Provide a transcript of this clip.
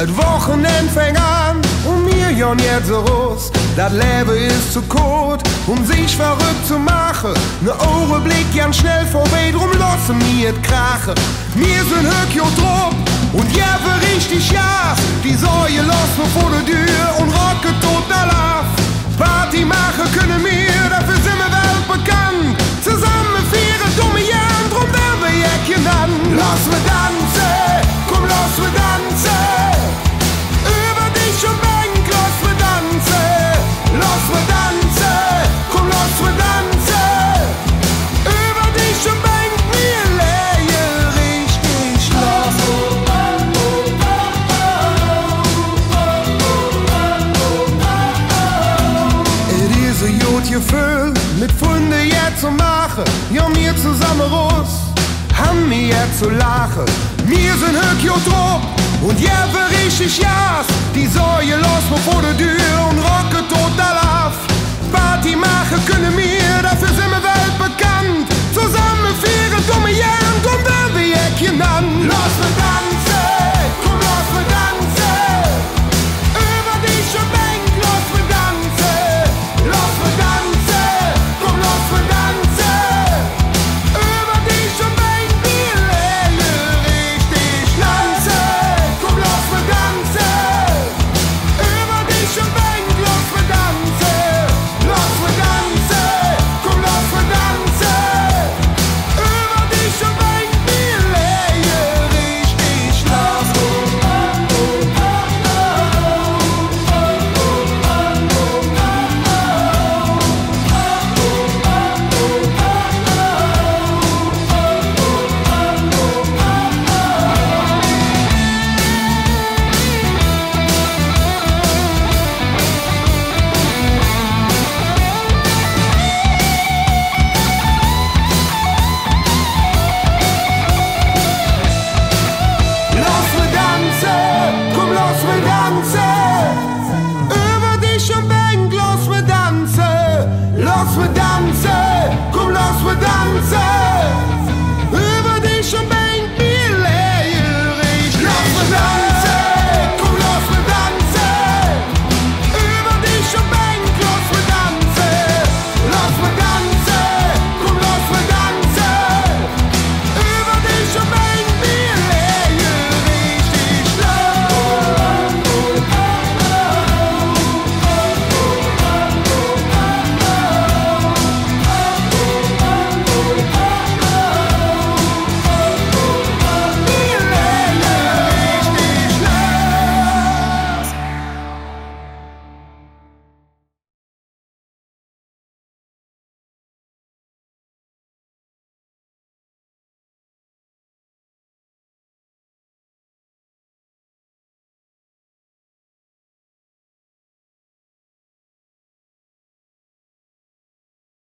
Et Wochenend fängt an und mir jon jetzt so raus. Das Leben ist zu kurz, sich verrückt zu machen. Ne Augenblick ganz schnell vorbei, drum lassen mir et krachen. Wir sind höck drauf und ja für richtig ja. Die Säue lassen vor der Tür und rocken tot da Lauf. Party machen können wir, dafür sind wir weltbekannt. Zusammen vieren dumme Jahren, drum werden wir ja genannt. Lass wir tanzen, komm lass wir tanzen. Über dich und Bank, lass wir tanzen. Lass wir tanzen, komm lass wir tanzen. Über dich und Bank, wir legen richtig los. Es ist ein gut Gefühl, mit Freunden jetzt zu machen. Ja, mir zusammen raus, haben wir jetzt zu lachen. Wir sind höck drauf und ja, für richtig ja. Die Säue los vor der Tür und rocken tot Lauf. Party machen können wir, dafür sind wir weltbekannt. Zusammen vier